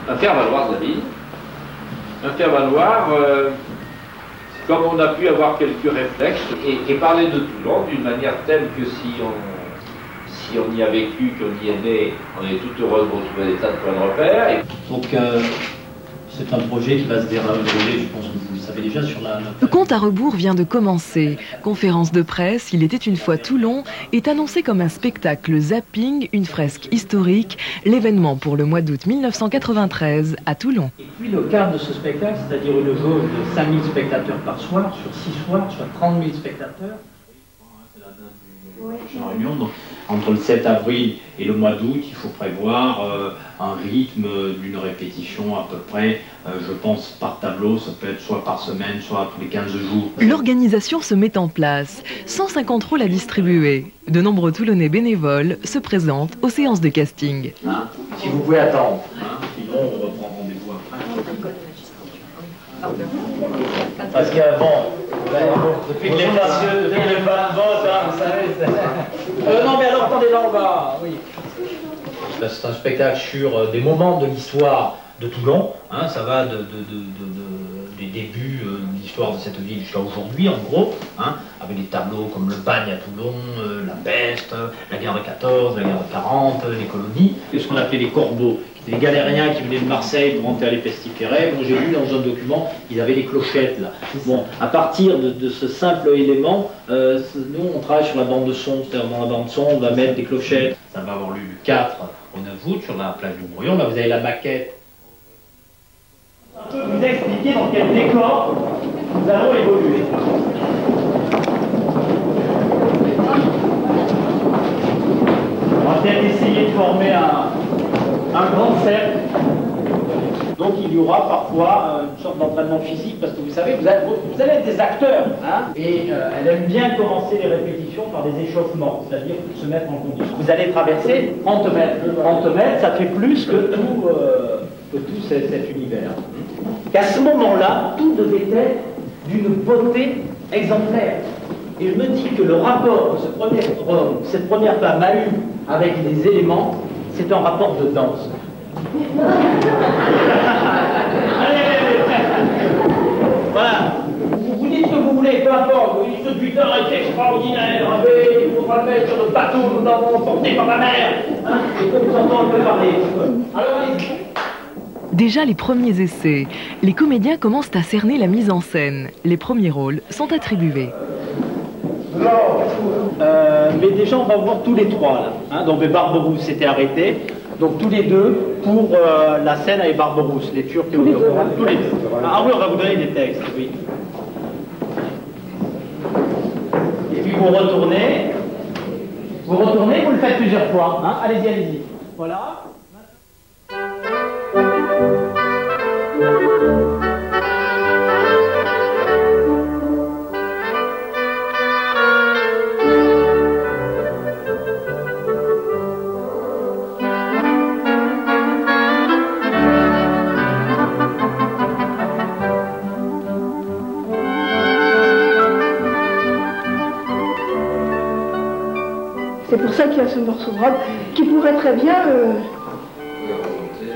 un faire-valoir de la ville, un faire-valoir comme on a pu avoir quelques réflexes et parler de Toulon d'une manière telle que si on y a vécu, qu'on y est né, on est tout heureux de retrouver des tas de points de repère. Donc c'est un projet qui va se dérouler, je pense que vous le savez déjà, sur la... Le compte à rebours vient de commencer. Conférence de presse, Il était une fois Toulon, est annoncé comme un spectacle zapping, une fresque historique, l'événement pour le mois d'août 1993 à Toulon. Et puis le cadre de ce spectacle, c'est-à-dire une jauge de 5000 spectateurs par soir, sur 6 soirs, soit 30 000 spectateurs. En réunion, donc, entre le 7 avril et le mois d'août, il faut prévoir un rythme d'une répétition à peu près, je pense, par tableau. Ça peut être soit par semaine, soit tous les 15 jours. L'organisation se met en place. 150 rôles à distribuer. De nombreux Toulonnais bénévoles se présentent aux séances de casting. Si vous pouvez attendre, sinon on reprend rendez-vous après. Parce que depuis que les femmes votent, vous savez, non mais alors attendez, là on va, oui. C'est un spectacle sur des moments de l'histoire de Toulon, ça va des débuts de l'histoire de cette ville jusqu'à aujourd'hui en gros, avec des tableaux comme le bagne à Toulon, la peste, la guerre de 14, la guerre de 40, les colonies, et ce qu'on appelait les corbeaux. Les galériens qui venaient de Marseille pour monter à les pestiférer. Bon, j'ai vu dans un document, ils avaient les clochettes là. Bon, à partir de ce simple élément, nous on travaille sur la bande de son, c'est-à-dire dans la bande de son, on va mettre des clochettes. Ça va avoir lieu du 4 au 9 août sur la plage du Brouillon. Là vous avez la maquette. Je peux vous expliquer dans quel décor nous allons évoluer. On va peut-être essayer de former un grand cercle. Donc il y aura parfois une sorte d'entraînement physique, parce que vous savez, vous allez être des acteurs, et elle aime bien commencer les répétitions par des échauffements, c'est-à-dire se mettre en condition. Vous allez traverser 30 mètres. 30 mètres, ça fait plus que tout cet univers. Qu'à ce moment-là, tout devait être d'une beauté exemplaire. Et je me dis que le rapport que cette première femme a eu avec les éléments, c'est un rapport de danse. Voilà. Vous dites ce que vous voulez, peu importe. Vous dites ce butin est extraordinaire. Il faudra le mettre sur le bateau, nous l'avons emporté par la mer. Et comme vous entendez, on peut parler. Alors allez-y. Déjà les premiers essais. Les comédiens commencent à cerner la mise en scène. Les premiers rôles sont attribués. Mais déjà, on va voir tous les trois là. Donc Barberousse s'était arrêté. Donc tous les deux pour la scène avec Barberousse, les Turcs et les deux. Tous les deux. Ah oui, on va vous donner des textes, oui. Et puis vous retournez, vous le faites plusieurs fois. Allez-y, allez-y. Voilà. C'est pour ça qu'il y a ce morceau de robe qui pourrait très bien,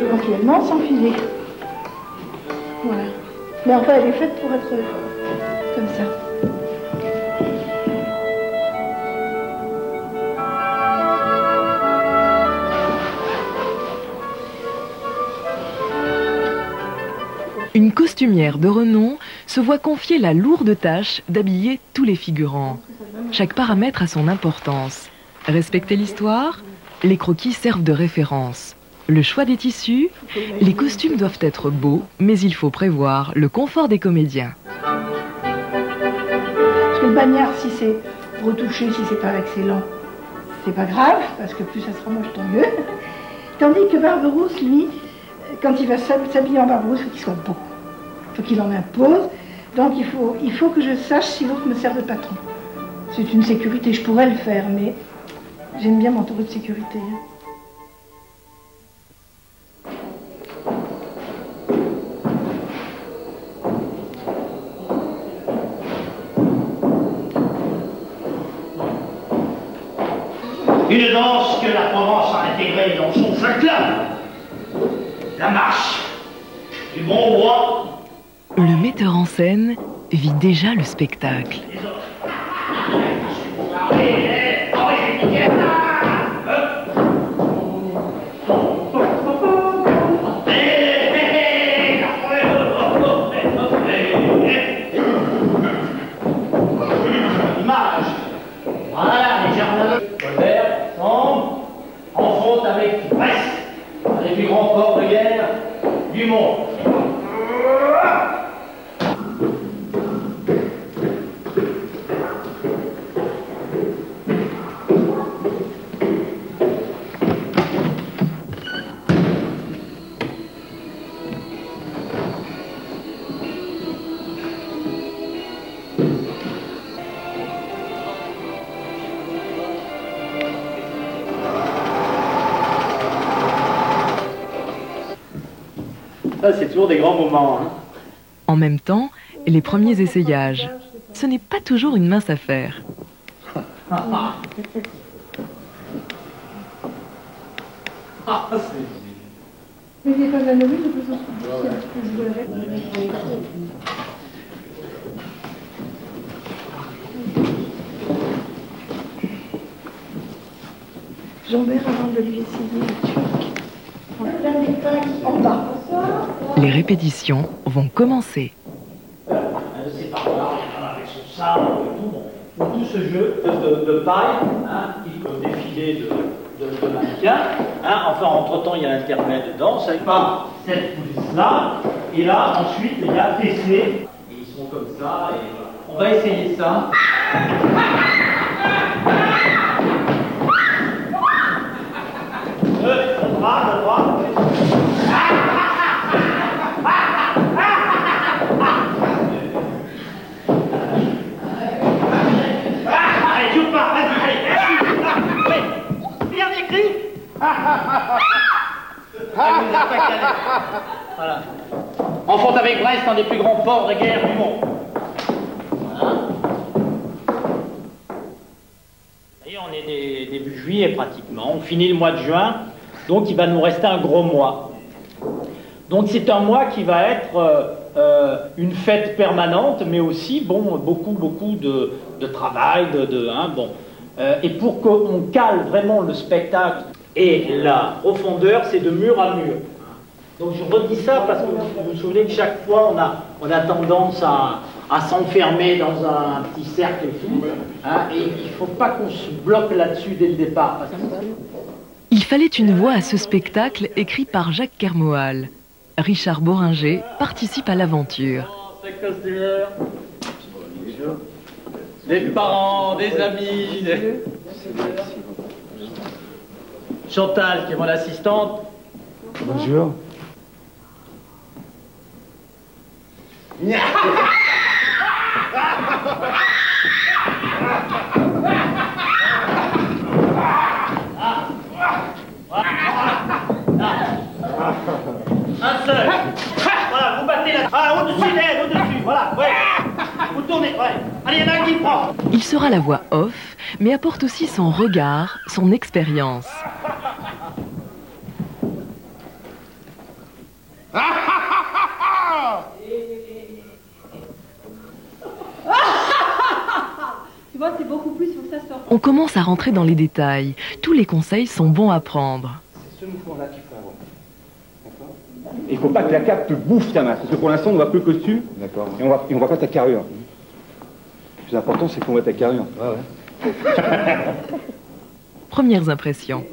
éventuellement, s'enfiler. Voilà. Mais enfin, elle est faite pour être comme ça. Une costumière de renom se voit confier la lourde tâche d'habiller tous les figurants. Chaque paramètre a son importance. Respecter l'histoire, les croquis servent de référence. Le choix des tissus, les costumes doivent être beaux, mais il faut prévoir le confort des comédiens. Parce que le bagnard, si c'est retouché, si c'est pas excellent, c'est pas grave, parce que plus ça sera moche, tant mieux. Tandis que Barberousse, lui, quand il va s'habiller en Barberousse, il faut qu'il soit beau. Il faut qu'il en impose. Donc il faut que je sache si l'autre me sert de patron. C'est une sécurité, je pourrais le faire, mais j'aime bien m'entourer de sécurité. Une danse que la Provence a intégrée dans son folklore. La marche du bon roi. Le metteur en scène vit déjà le spectacle. Image. Voilà, légèrement. Colbert tombe en front avec Brest, un des plus grands ports de guerre du monde. Ça, c'est toujours des grands moments. Hein. En même temps, les premiers essayages. Ce n'est pas toujours une mince affaire. Mais il n'est pas à nommer, je peux s'en Jean-Bert, avant de lui essayer le turc, on a les pains en bas. Les répétitions vont commencer. Un de ces paroles, avec son sabre et tout, bon, tout ce jeu de paille, hein, qui comme défilé de mannequins. Hein, enfin, entre-temps, il y a l'intermède de danse, avec pas cette coulisse-là. Et là, ensuite, il y a TC. Et ils sont comme ça. Et voilà. On va essayer ça. Le droit. Allez, joue pas, allez. Bien écrit. Voilà. En front avec Brest, un des plus grands ports de guerre du monde. Voilà. Et on est début juillet pratiquement. On finit le mois de juin, donc il va nous rester un gros mois. Donc c'est un mois qui va être une fête permanente, mais aussi bon, beaucoup de travail, et pour qu'on cale vraiment le spectacle et la profondeur, c'est de mur à mur. Donc je redis ça parce que vous vous souvenez que chaque fois on a tendance à s'enfermer dans un petit cercle et tout, hein, et il ne faut pas qu'on se bloque là-dessus dès le départ. Parce que... Il fallait une voix à ce spectacle écrit par Jacques Kermoal. Richard Boringer participe à l'aventure. Des parents, des amis, Chantal qui est mon assistante. Bonjour. Un seul. Voilà, vous battez là. Ah, au-dessus d'elle, au-dessus. Voilà, ouais. Vous tournez, ouais. Allez, il y en a un qui prend. Il sera la voix off, mais apporte aussi son regard, son expérience. Tu vois, c'est beaucoup plus, il faut que ça sorte. On commence à rentrer dans les détails. Tous les conseils sont bons à prendre. C'est ce mouvement-là qu'il faut avoir. D'accord. Il ne faut pas que la cape te bouffe ta main, parce que pour l'instant, on ne voit que le costume. D'accord. Et on voit pas ta carrure. Le plus important, c'est qu'on voit ta carrure. Ouais. Premières impressions.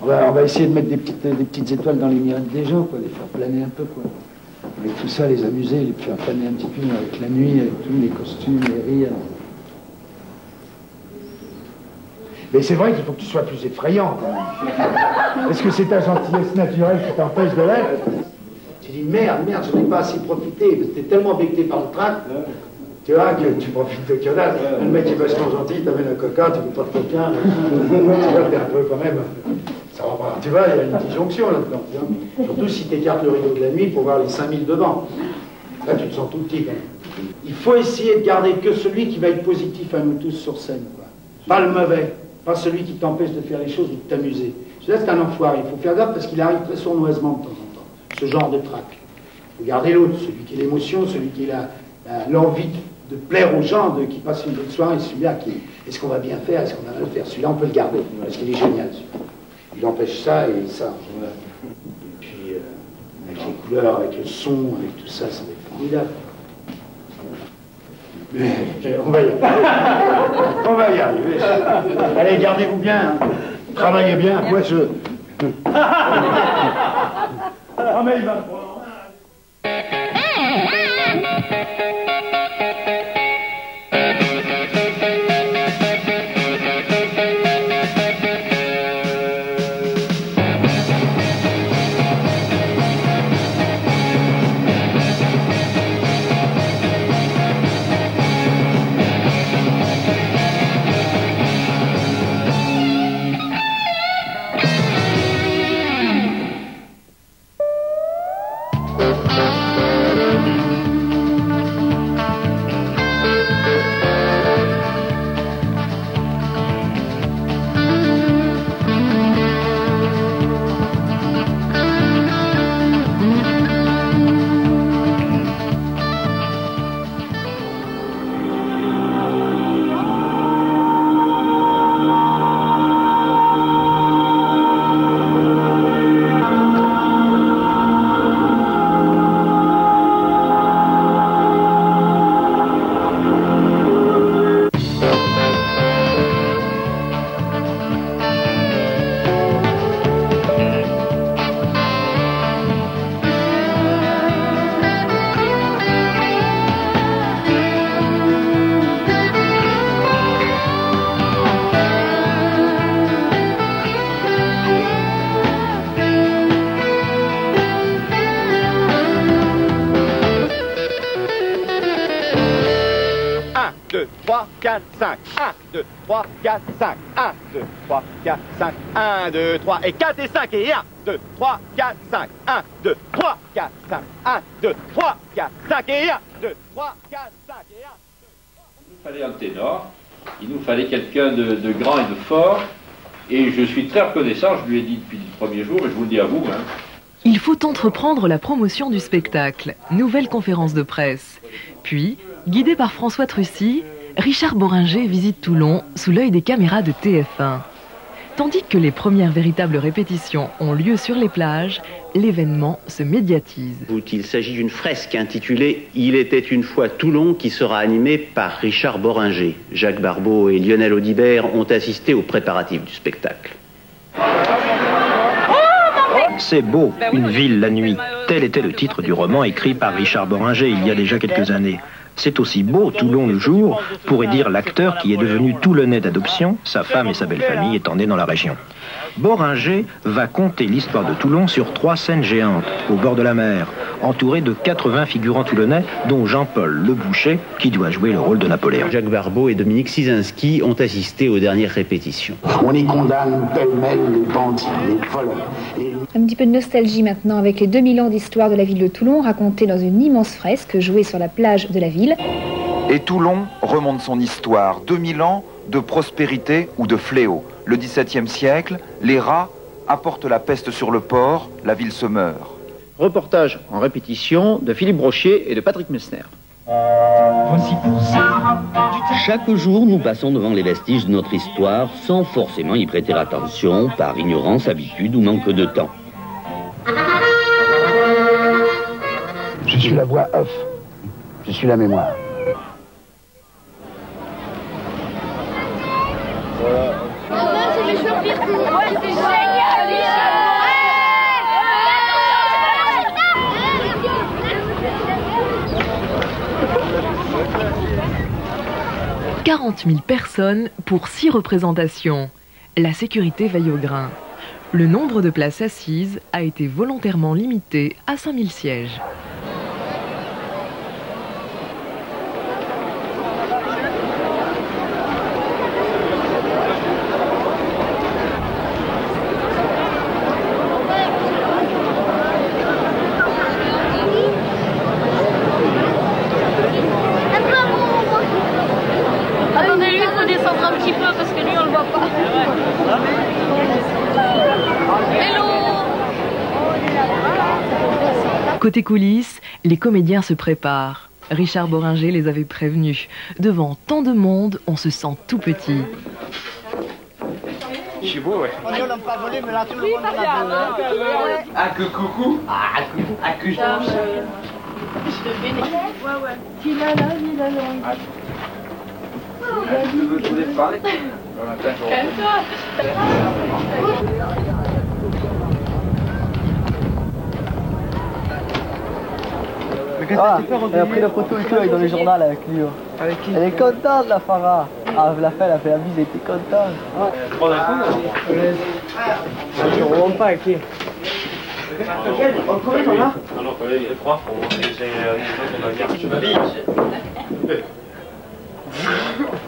Ouais, on va essayer de mettre des petites étoiles dans les mirettes des gens, quoi, les faire planer un peu, quoi. Avec tout ça, les amuser, les faire planer un petit peu avec la nuit, avec tous les costumes, les rires. Mais c'est vrai qu'il faut que tu sois plus effrayant, quand même. Est-ce que c'est ta gentillesse naturelle qui t'empêche de l'être? Tu dis merde, je n'ai pas assez profité, parce que t'es tellement becté par le trac, tu vois, que tu profites de que dalle. Le mec est vachement gentil, t'amène un coca, tu veux pas de coquin, tu vois, t'es un peu quand même. Ça va pas. Tu vois, il y a une disjonction là-dedans. Surtout si tu écartes le rideau de la nuit pour voir les 5000 devant. Là, tu te sens tout petit quand même. Il faut essayer de garder que celui qui va être positif à nous tous sur scène, quoi. Pas le mauvais, pas celui qui t'empêche de faire les choses ou de t'amuser. Là, c'est un enfoiré, il faut faire gaffe parce qu'il arrive très sournoisement de temps en temps. ce genre de trac. Regardez l'autre, celui qui a l'émotion, celui qui a l'envie de plaire aux gens, qui passe une bonne soirée, celui-là qui... Est-ce qu'on va bien faire, est-ce qu'on va mal faire? Celui-là, on peut le garder, parce qu'il est génial. Il empêche ça et ça. Et puis, avec les couleurs, avec le son, avec tout ça, ça va être formidable. Mais, on va y arriver. On va y arriver. Allez, gardez-vous bien. Hein. Travaillez bien. Moi, je... Ah, mais il va prendre. Et 4 et 5 et 1, 2, 3, 4, 5, 1, 2, 3, 4, 5, 1, 2, 3, 4, 5 et 1, 2, 3, 4, 5 et 1. Il nous fallait un ténor, il nous fallait quelqu'un de grand et de fort, et je suis très reconnaissant, je lui ai dit depuis le premier jour, et je vous le dis à vous. Hein. Il faut entreprendre la promotion du spectacle, nouvelle conférence de presse. Puis, guidé par François Trucy, Richard Bohringer visite Toulon sous l'œil des caméras de TF1. Tandis que les premières véritables répétitions ont lieu sur les plages, l'événement se médiatise. Il s'agit d'une fresque intitulée « Il était une fois Toulon » qui sera animée par Richard Bohringer. Jacques Barbeau et Lionel Audibert ont assisté aux préparatifs du spectacle. C'est beau, une ville la nuit. Tel était le titre du roman écrit par Richard Bohringer il y a déjà quelques années. C'est aussi beau Toulon le jour, pourrait dire l'acteur qui est devenu toulonnais d'adoption, sa femme et sa belle famille étant nés dans la région. Bohringer va conter l'histoire de Toulon sur 3 scènes géantes, au bord de la mer, entouré de 80 figurants toulonnais, dont Jean-Paul Le Boucher, qui doit jouer le rôle de Napoléon. Jacques Barbeau et Dominique Sizinski ont assisté aux dernières répétitions. On y condamne pêle-mêle les bandits, les voleurs. Un petit peu de nostalgie maintenant avec les 2000 ans d'histoire de la ville de Toulon racontée dans une immense fresque jouée sur la plage de la ville. Et Toulon remonte son histoire, 2000 ans de prospérité ou de fléau. Le XVIIe siècle, les rats apportent la peste sur le port, la ville se meurt. Reportage en répétition de Philippe Brochier et de Patrick Messner. Chaque jour, nous passons devant les vestiges de notre histoire sans forcément y prêter attention, par ignorance, habitude ou manque de temps. Je suis la voix off. Je suis la mémoire. C'est génial, 40 000 personnes pour 6 représentations. La sécurité veille au grain. Le nombre de places assises a été volontairement limité à 5000 sièges. Attendez, lui, il faut descendre un petit peu parce que lui, on le voit pas. Hello. Côté coulisses, les comédiens se préparent. Richard Bohringer les avait prévenus. Devant tant de monde, on se sent tout petit. Je suis beau, ouais. On l'a pas volé, mais là, tout le monde en a deux. Ah, que coucou. Ah, coucou. Ah, que je Je voulais te parler. Ah, elle a pris la photo et tout dans les journaux avec lui. Avec qui? Elle est contente, la Farah. Ah, elle a fait la bise, elle était contente. On a quoi? Je ne remonte pas avec qui. Combien t'en as? Non, il y a 3. On va venir.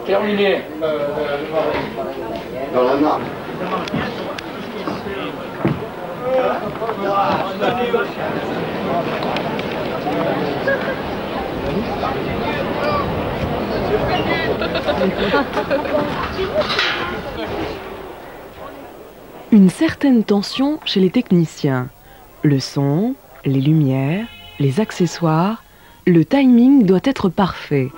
Terminé. Dans la marque. Une certaine tension chez les techniciens. Le son, les lumières, les accessoires, le timing doit être parfait.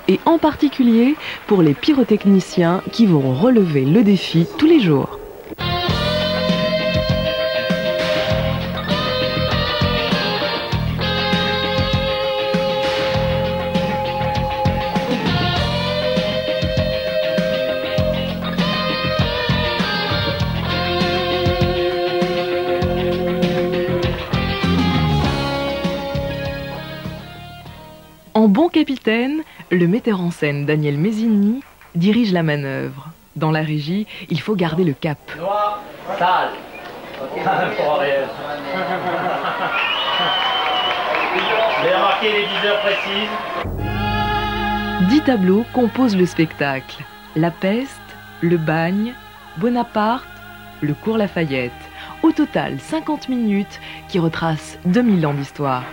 Et en particulier pour les pyrotechniciens qui vont relever le défi tous les jours. En bon capitaine, le metteur en scène Daniel Mezzini dirige la manœuvre. Dans la régie, il faut garder le cap. Noir, sale. Pour arrière. J'ai remarqué les 10 heures précises. 10 tableaux composent le spectacle. La peste, le bagne, Bonaparte, le cours Lafayette. Au total, 50 minutes qui retracent 2000 ans d'histoire.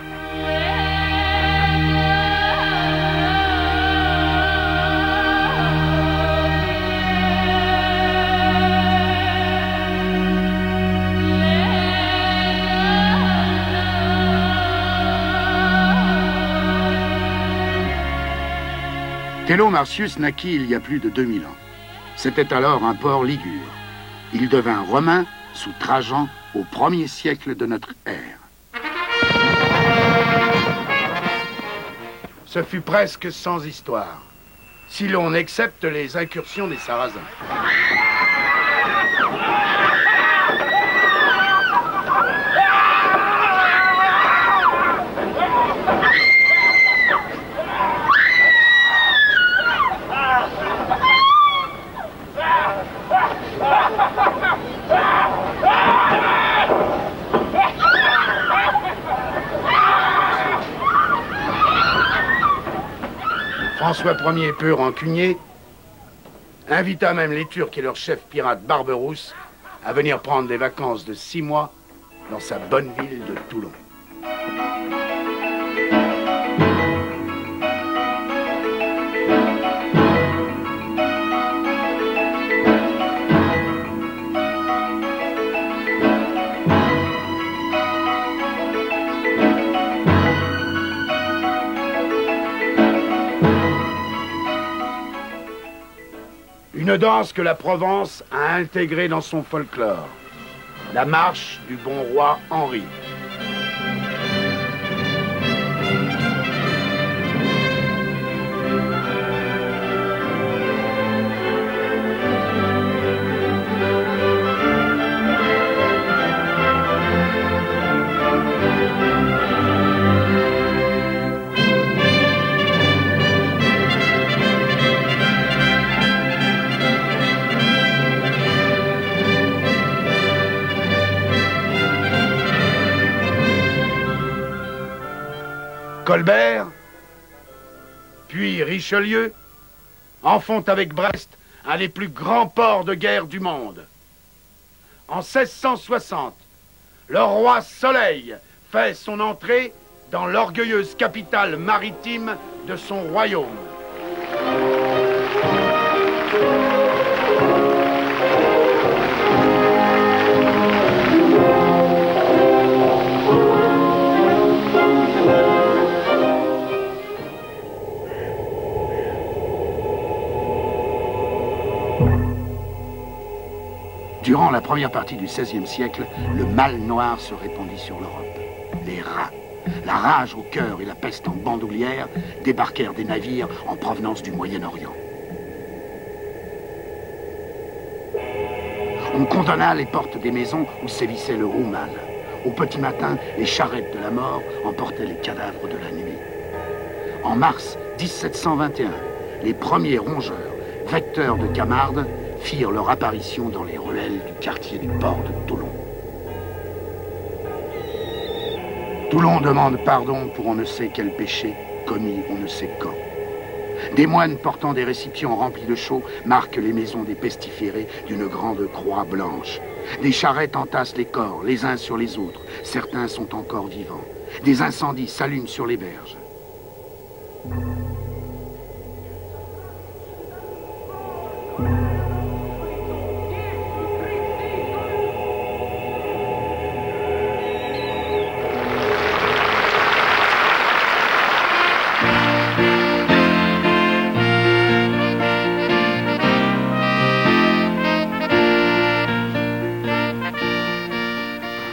Tello Marcius naquit il y a plus de 2000 ans. C'était alors un port ligure. Il devint romain sous Trajan au 1er siècle de notre ère. Ce fut presque sans histoire, si l'on accepte les incursions des Sarrasins. François Ier, peu rancunier, invita même les Turcs et leur chef pirate Barberousse à venir prendre des vacances de 6 mois dans sa bonne ville de Toulon. Une danse que la Provence a intégrée dans son folklore, la marche du bon roi Henri. Colbert, puis Richelieu, en font avec Brest un des plus grands ports de guerre du monde. En 1660, le roi Soleil fait son entrée dans l'orgueilleuse capitale maritime de son royaume. Durant la première partie du XVIe siècle, le mal noir se répandit sur l'Europe. Les rats, la rage au cœur et la peste en bandoulière débarquèrent des navires en provenance du Moyen-Orient. On condamna les portes des maisons où sévissait le roumal. Au petit matin, les charrettes de la mort emportaient les cadavres de la nuit. En mars 1721, les premiers rongeurs, vecteurs de Camarde, firent leur apparition dans les ruelles du quartier du port de Toulon. Toulon demande pardon pour on ne sait quel péché, commis on ne sait quand. Des moines portant des récipients remplis de chaux marquent les maisons des pestiférés d'une grande croix blanche. Des charrettes entassent les corps, les uns sur les autres. Certains sont encore vivants. Des incendies s'allument sur les berges.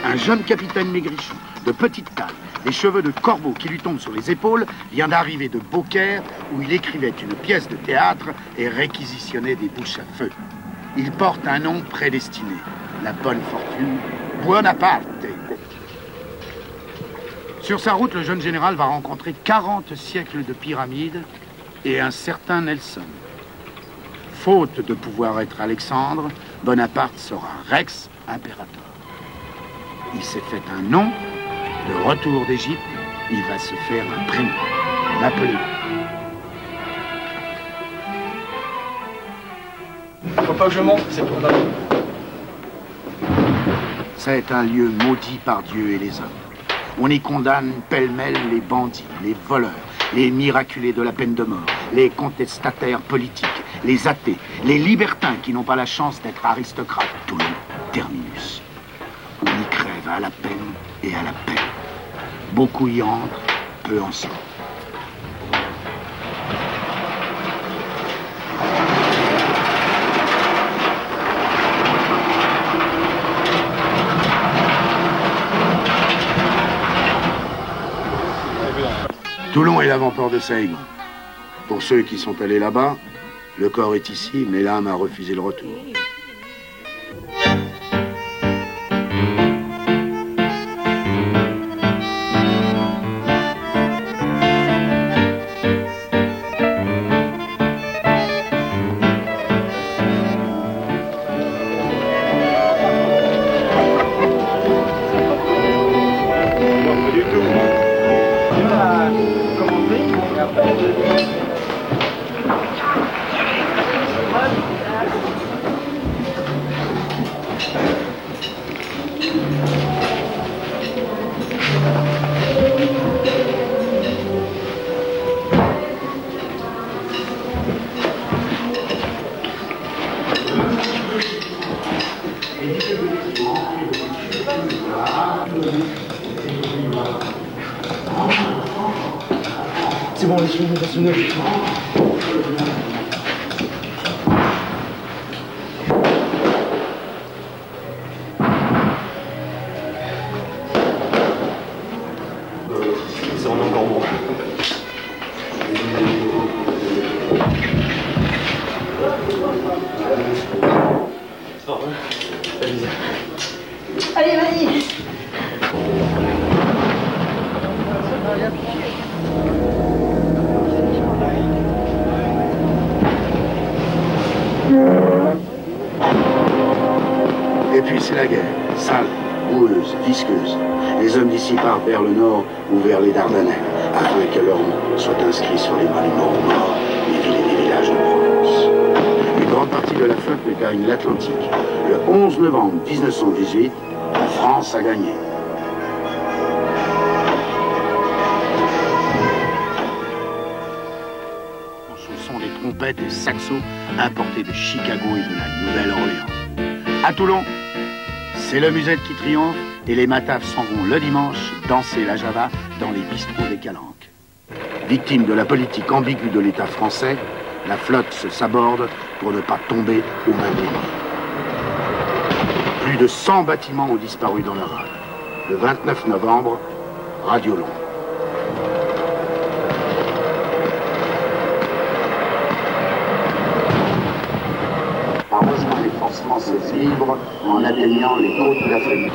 Un jeune capitaine maigrichon, de petite taille, les cheveux de corbeau qui lui tombent sur les épaules, vient d'arriver de Beaucaire où il écrivait une pièce de théâtre et réquisitionnait des bouches à feu. Il porte un nom prédestiné, la bonne fortune, Buonaparte. Sur sa route, le jeune général va rencontrer 40 siècles de pyramides et un certain Nelson. Faute de pouvoir être Alexandre, Bonaparte sera Rex Imperator. Il s'est fait un nom, de retour d'Égypte, il va se faire un prénom, Napoléon. Faut pas que je monte, c'est trop bas. C'est un lieu maudit par Dieu et les hommes. On y condamne pêle-mêle les bandits, les voleurs, les miraculés de la peine de mort, les contestataires politiques, les athées, les libertins qui n'ont pas la chance d'être aristocrates. Toulon, terminus. On y crève à la peine et à la peine. Beaucoup y entrent, peu en sortent. Toulon est l'avant-port de Saigon. Pour ceux qui sont allés là-bas, le corps est ici, mais l'âme a refusé le retour. C'est bon, laisse-nous. C'est vraiment encore bon. Allez, vas-y. Et puis c'est la guerre, sale, boueuse, visqueuse. Les hommes d'ici partent vers le nord ou vers les Dardanelles, afin que leur nom soit inscrit sur les monuments aux morts, les villes et les villages de Provence. Une grande partie de la flotte gagne l'Atlantique. Le 11 novembre 1918, la France a gagné. Ce sont des trompettes et saxos importés de Chicago et de la Nouvelle-Orléans. À Toulon, c'est le musette qui triomphe et les matafs s'en vont le dimanche danser la java dans les bistrots des Calanques. Victime de la politique ambiguë de l'État français, la flotte se saborde pour ne pas tomber aux mains de l'ennemi. Plus de 100 bâtiments ont disparu dans la rade. Le 29 novembre, Radio Londres. A rejoint les forces françaises libres en atteignant les côtes de l'Afrique.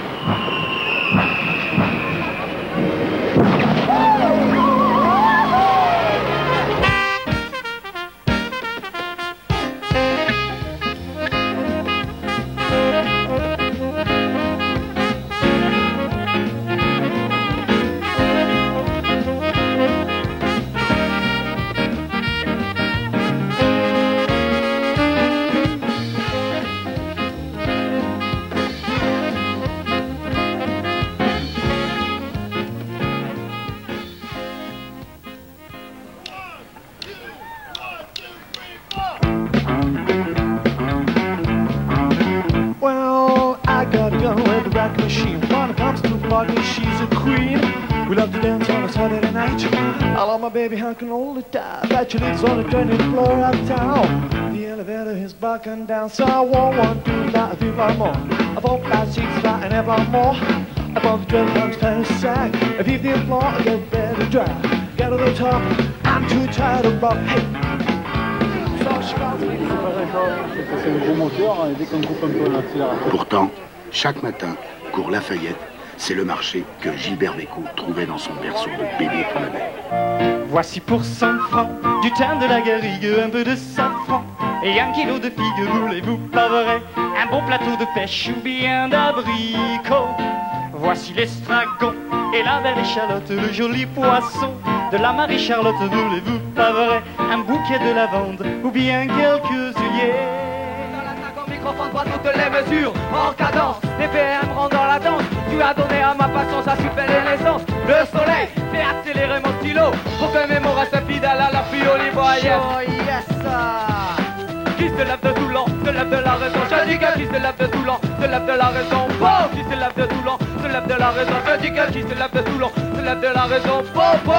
Baby hunking all the time. Bet your legs on the dirty floor uptown. The elevator is bucking down, so I won't want to that vive more. I won't buy seats flying ever more. Above the 12 times 10 sack. If you feel floor, I get better drive. Get to the top, I'm too tired of rock. Hey. C'est un gros moteur, et dès qu'on coupe un peu l'accélérateur. Pourtant, chaque matin, cours Lafayette, c'est le marché que Gilbert Bécaud trouvait dans son berceau de bébé pour la belle. Voici pour 100 francs du thym, de la garrigue, un peu de safran et 1 kilo de figues. Voulez-vous pas vrai? Un bon plateau de pêche ou bien d'abricots. Voici l'estragon et la belle échalote, le joli poisson de la Marie-Charlotte. Voulez-vous pas vrai? Un bouquet de lavande ou bien quelques œillets. Microphone prend toutes les mesures, en cadence, les PM rentrent dans la danse. Tu as donné à ma passion sa super naissance. Le soleil fait accélérer mon stylo pour que mes mots restent fidèles à la pluie au libre. Oh yes, qui se lève de Toulon, se lève de la raison. Je dis que qui se lève de Toulon, se lève de la raison. Bon, qui se lève de Toulon, se lève de la raison. Je dis que qui se lève de Toulon, se lève de la raison. Bon, bon.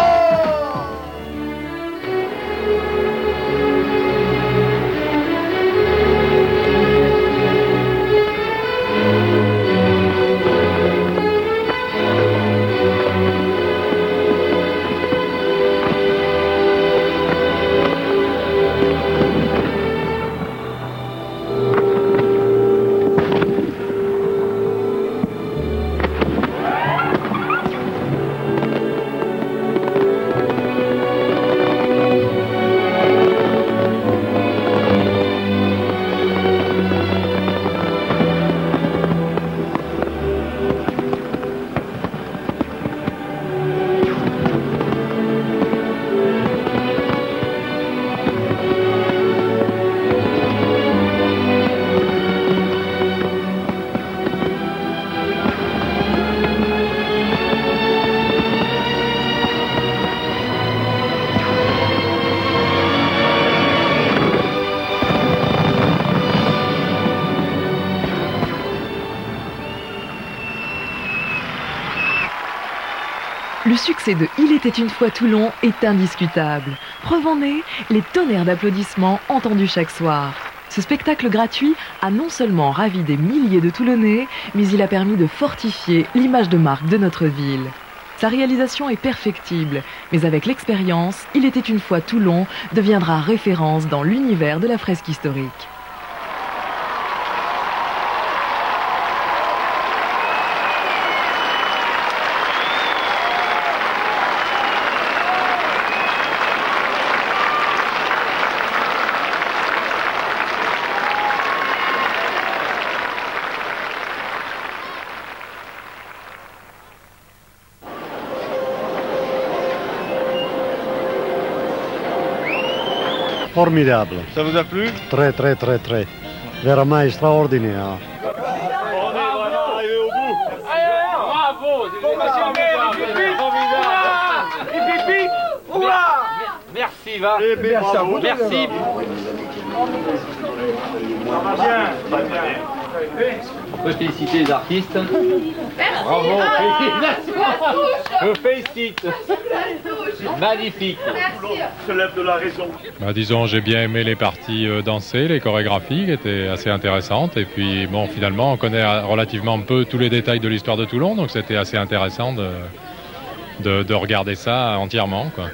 Le succès de Il était une fois Toulon est indiscutable. Preuve en est les tonnerres d'applaudissements entendus chaque soir. Ce spectacle gratuit a non seulement ravi des milliers de Toulonnais, mais il a permis de fortifier l'image de marque de notre ville. Sa réalisation est perfectible, mais avec l'expérience, Il était une fois Toulon deviendra référence dans l'univers de la fresque historique. Formidable. Ça vous a plu? Très, très, très, très. Vraiment extraordinaire. On est vraiment arrivé au bout. Bravo! Merci, va. Merci. Bien. peux féliciter les artistes. Merci. Bravo, félicitations. Je vous félicite. Magnifique. Se lève de la raison. Disons, j'ai bien aimé les parties dansées, les chorégraphies qui étaient assez intéressantes. Et puis, bon, finalement, on connaît relativement peu tous les détails de l'histoire de Toulon, donc c'était assez intéressant de regarder ça entièrement, quoi.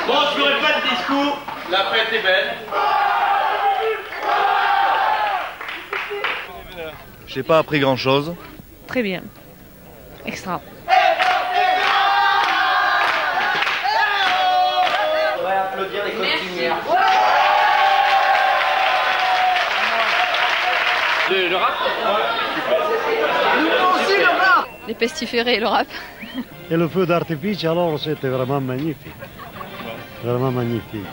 Bon, je ferai pas de discours, la fête est belle. J'ai pas appris grand chose. Très bien. Extra. On va applaudir les costumières. Le rap. Nous aussi le rap. Les pestiférés et le rap. Et le feu d'artifice, alors, c'était vraiment magnifique. Vraiment magnifique.